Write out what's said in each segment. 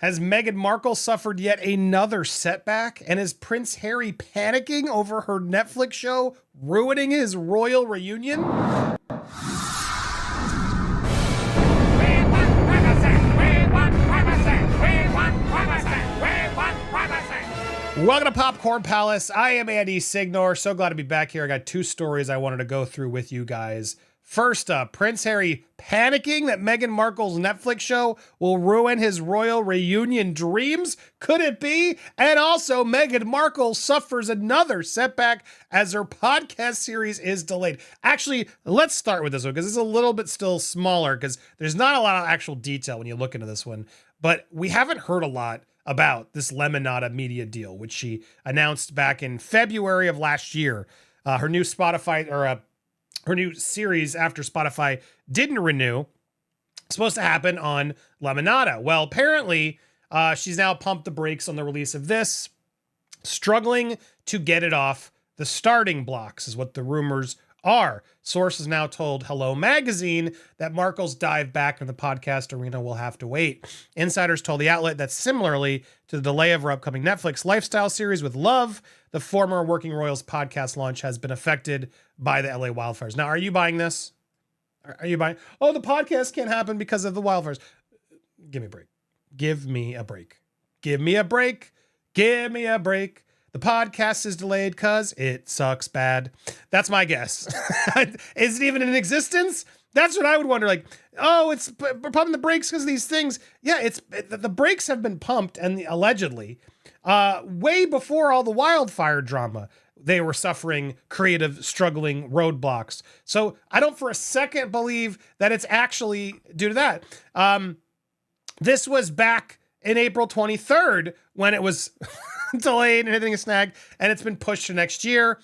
Has Meghan Markle suffered yet another setback? And is Prince Harry panicking over her Netflix show ruining his royal reunion? Welcome to Popcorn Palace. I am Andy Signor. So glad to be back here. I got two stories I wanted to go through with you guys. First up, Prince Harry panicking that Meghan Markle's Netflix show will ruin his royal reunion dreams. Could it be? And also, Meghan Markle suffers another setback as her podcast series is delayed. Actually, let's start with this one because it's a little bit still smaller because there's not a lot of actual detail when you look into this one. But we haven't heard a lot about this Lemonada media deal, which she announced back in February of last year. Her new her new series after Spotify didn't renew, supposed to happen on Lemonada. Well, apparently, she's now pumped the brakes on the release of this, struggling to get it off the starting blocks, is what the rumors are. Sources now told Hello Magazine that Markle's dive back in the podcast arena will have to wait. Insiders told the outlet that similarly to the delay of her upcoming Netflix lifestyle series with Love, the former Working Royals podcast launch has been affected by the LA wildfires. Now, are you buying this? Are you buying? Oh, the podcast can't happen because of the wildfires. Give me a break. Give me a break. Give me a break. Give me a break. The podcast is delayed because it sucks bad. That's my guess. Is it even in existence? That's what I would wonder. Like, oh, we're pumping the brakes because of these things. Yeah, the brakes have been pumped and allegedly way before all the wildfire drama. They were suffering creative, struggling roadblocks. So I don't for a second believe that it's actually due to that. This was back in April 23rd when it was delayed and everything is snagged, and it's been pushed to next year.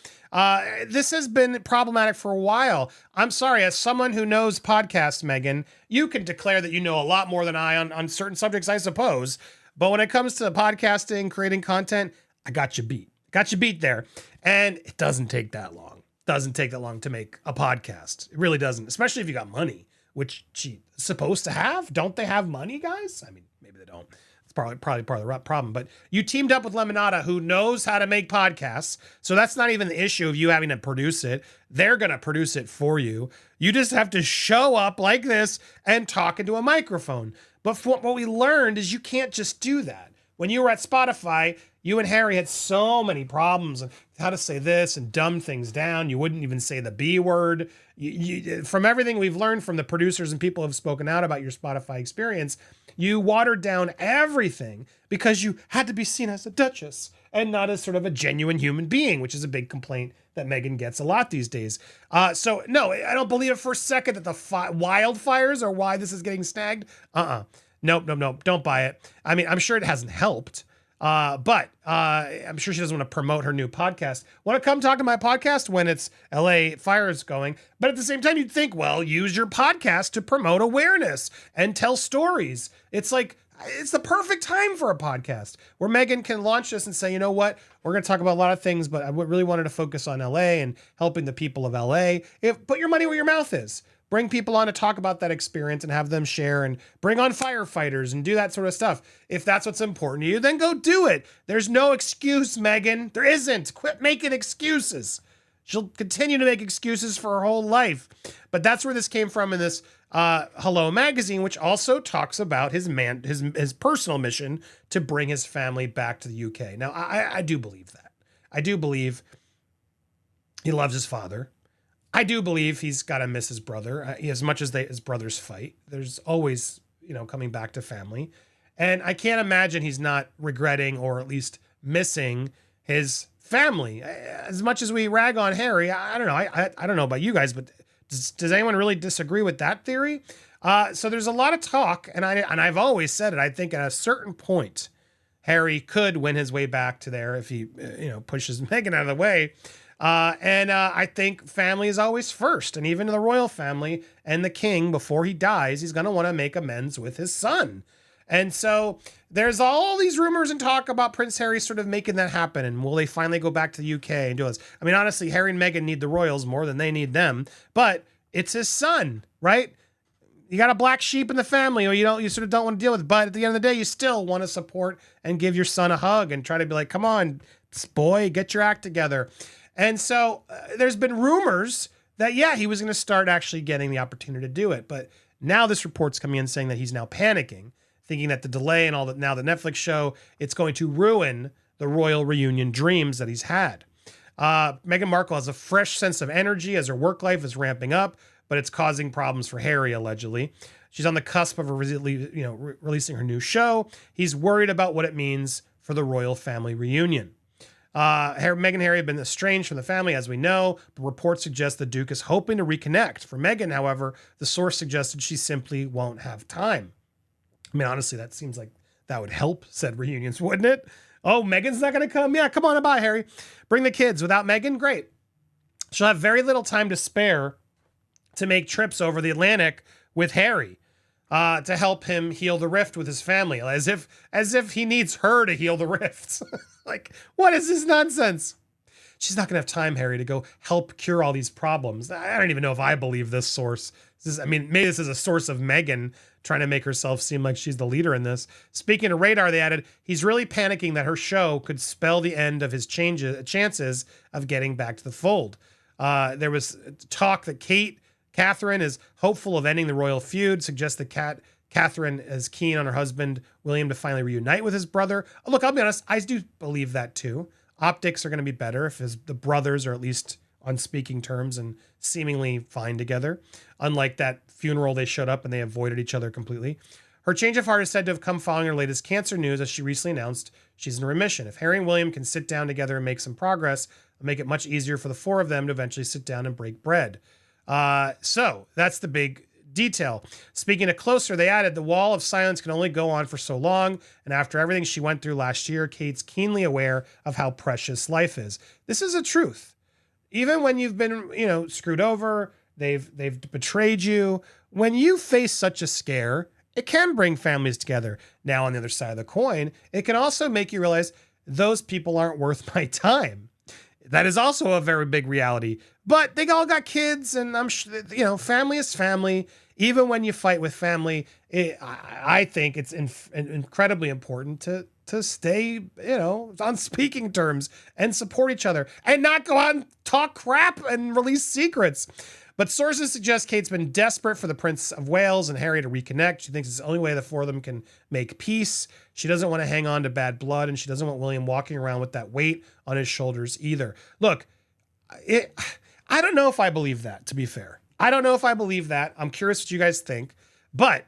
This has been problematic for a while. I'm sorry, as someone who knows podcasts, Meghan, you can declare that you know a lot more than I on certain subjects, I suppose. But when it comes to podcasting, creating content, I got you beat. Got you beat there. And it doesn't take that long. Doesn't take that long to make a podcast. It really doesn't, especially if you got money, which she's supposed to have. Don't they have money, guys? I mean, maybe they don't. It's probably part of the problem. But you teamed up with Lemonada, who knows how to make podcasts. So that's not even the issue of you having to produce it. They're going to produce it for you. You just have to show up like this and talk into a microphone. But what we learned is you can't just do that. When you were at Spotify, you and Harry had so many problems on how to say this and dumb things down. You wouldn't even say the B word. From everything we've learned from the producers and people who have spoken out about your Spotify experience, you watered down everything because you had to be seen as a duchess and not as sort of a genuine human being, which is a big complaint that Meghan gets a lot these days. So no, I don't believe it for a second that the wildfires are why this is getting snagged. Nope. Don't buy it. I mean, I'm sure it hasn't helped. But I'm sure she doesn't want to promote her new podcast. Want to come talk to my podcast when it's LA fires going. But at the same time, you'd think, well, use your podcast to promote awareness and tell stories. It's like, it's the perfect time for a podcast where Meghan can launch this and say, you know what, we're going to talk about a lot of things, but I really wanted to focus on LA and helping the people of LA. Put your money where your mouth is. Bring people on to talk about that experience and have them share, and bring on firefighters and do that sort of stuff. If that's what's important to you, then go do it. There's no excuse, Meghan. There isn't. Quit making excuses. She'll continue to make excuses for her whole life. But that's where this came from in this Hello Magazine, which also talks about his personal mission to bring his family back to the UK. Now, I do believe that. I do believe he loves his father. I do believe he's got to miss his brother as much as his brothers fight. There's always, coming back to family. And I can't imagine he's not regretting or at least missing his family. As much as we rag on Harry, I don't know. I don't know about you guys, but does anyone really disagree with that theory? So there's a lot of talk, and I've always said it. I think at a certain point, Harry could win his way back to there if he, pushes Meghan out of the way. I think family is always first, and even the royal family and the king, before he dies, he's going to want to make amends with his son. And so there's all these rumors and talk about Prince Harry sort of making that happen. And will they finally go back to the UK and do this? I mean, honestly, Harry and Meghan need the royals more than they need them, but it's his son, right? you got a black sheep in the family, or you sort of don't want to deal with it. But at the end of the day, you still want to support and give your son a hug and try to be like, come on, boy, get your act together. And so there's been rumors that, yeah, he was going to start actually getting the opportunity to do it. But now this report's coming in saying that he's now panicking, thinking that the delay and all that, now the Netflix show, it's going to ruin the royal reunion dreams that he's had. Meghan Markle has a fresh sense of energy as her work life is ramping up, but it's causing problems for Harry, allegedly. She's on the cusp of releasing her new show. He's worried about what it means for the royal family reunion. Meghan and Harry have been estranged from the family, as we know, but reports suggest the Duke is hoping to reconnect. For Meghan, however, the source suggested she simply won't have time. I mean, honestly, that seems like that would help said reunions, wouldn't it? Oh, Meghan's not going to come? Yeah, come on by, Harry. Bring the kids. Without Meghan, great. She'll have very little time to spare to make trips over the Atlantic with Harry to help him heal the rift with his family, as if he needs her to heal the rifts. Like, what is this nonsense? She's not going to have time, Harry, to go help cure all these problems. I don't even know if I believe this source. Maybe this is a source of Meghan trying to make herself seem like she's the leader in this. Speaking of Radar, they added, he's really panicking that her show could spell the end of his chances of getting back to the fold. There was talk that Catherine is hopeful of ending the royal feud, suggests that Catherine is keen on her husband, William, to finally reunite with his brother. Look, I'll be honest, I do believe that too. Optics are going to be better if the brothers are at least on speaking terms and seemingly fine together. Unlike that funeral, they showed up and they avoided each other completely. Her change of heart is said to have come following her latest cancer news, as she recently announced she's in remission. If Harry and William can sit down together and make some progress, it'll make it much easier for the four of them to eventually sit down and break bread. So that's the big detail. Speaking of closer, they added, the wall of silence can only go on for so long, and after everything she went through last year, Kate's keenly aware of how precious life is. This is a truth. Even when you've been, screwed over, they've betrayed you, when you face such a scare, it can bring families together. Now, on the other side of the coin, it can also make you realize those people aren't worth my time. That is also a very big reality. But they all got kids, and I'm sure, family is family. Even when you fight with family, I think it's incredibly important to stay, on speaking terms and support each other and not go out and talk crap and release secrets. But sources suggest Kate's been desperate for the Prince of Wales and Harry to reconnect. She thinks it's the only way the four of them can make peace. She doesn't want to hang on to bad blood, and she doesn't want William walking around with that weight on his shoulders either. Look, I don't know if I believe that, to be fair. I don't know if I believe that. I'm curious what you guys think. But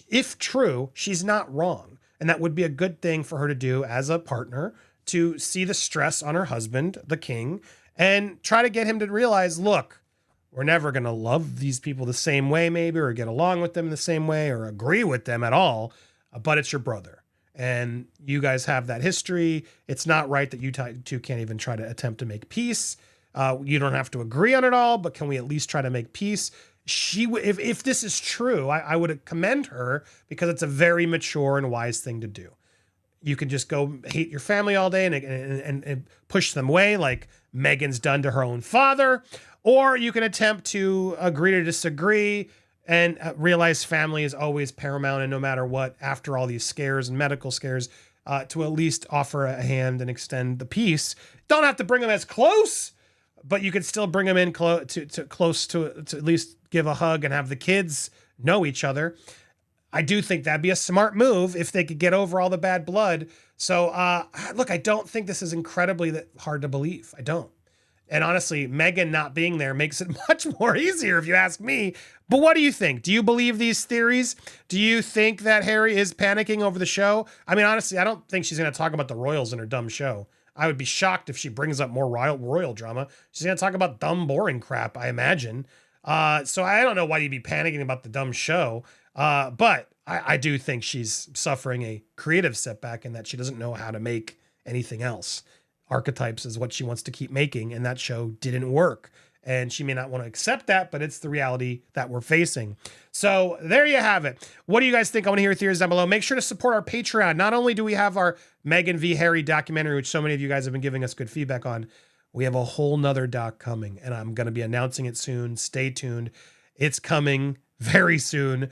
if true, she's not wrong. And that would be a good thing for her to do as a partner, to see the stress on her husband, the king, and try to get him to realize, look, we're never going to love these people the same way, maybe, or get along with them the same way, or agree with them at all, but it's your brother. And you guys have that history. It's not right that you two can't even try to attempt to make peace. You don't have to agree on it all, but can we at least try to make peace? If this is true, I would commend her, because it's a very mature and wise thing to do. You can just go hate your family all day and push them away like Meghan's done to her own father, or you can attempt to agree to disagree and realize family is always paramount, and no matter what, after all these scares and medical scares, to at least offer a hand and extend the peace. Don't have to bring them as close, but you could still bring them in close to at least give a hug and have the kids know each other. I do think that'd be a smart move if they could get over all the bad blood. So, look, I don't think this is incredibly hard to believe. I don't. And honestly, Meghan not being there makes it much more easier, if you ask me. But what do you think? Do you believe these theories? Do you think that Harry is panicking over the show? I mean, honestly, I don't think she's going to talk about the royals in her dumb show. I would be shocked if she brings up more royal drama. She's going to talk about dumb, boring crap, I imagine. So I don't know why you'd be panicking about the dumb show. But I do think she's suffering a creative setback in that she doesn't know how to make anything else. Archetypes is what she wants to keep making, and that show didn't work. And she may not want to accept that, but it's the reality that we're facing. So there you have it. What do you guys think? I want to hear your theories down below. Make sure to support our Patreon. Not only do we have our Meghan v. Harry documentary, which so many of you guys have been giving us good feedback on, we have a whole nother doc coming, and I'm going to be announcing it soon. Stay tuned. It's coming. very soon.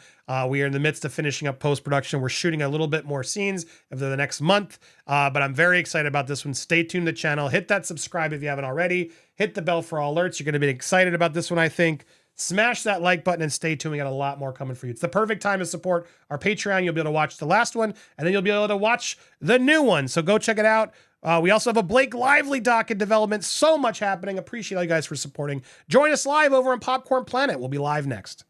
We are in the midst of finishing up post-production. We're shooting a little bit more scenes over the next month, but I'm very excited about this one. Stay tuned to the channel. Hit that subscribe if you haven't already. Hit the bell for all alerts. You're going to be excited about this one, I think. Smash that like button and stay tuned. We got a lot more coming for you. It's the perfect time to support our Patreon. You'll be able to watch the last one, and then you'll be able to watch the new one. So go check it out. We also have a Blake Lively doc in development. So much happening. Appreciate all you guys for supporting. Join us live over on Popcorn Planet. We'll be live next.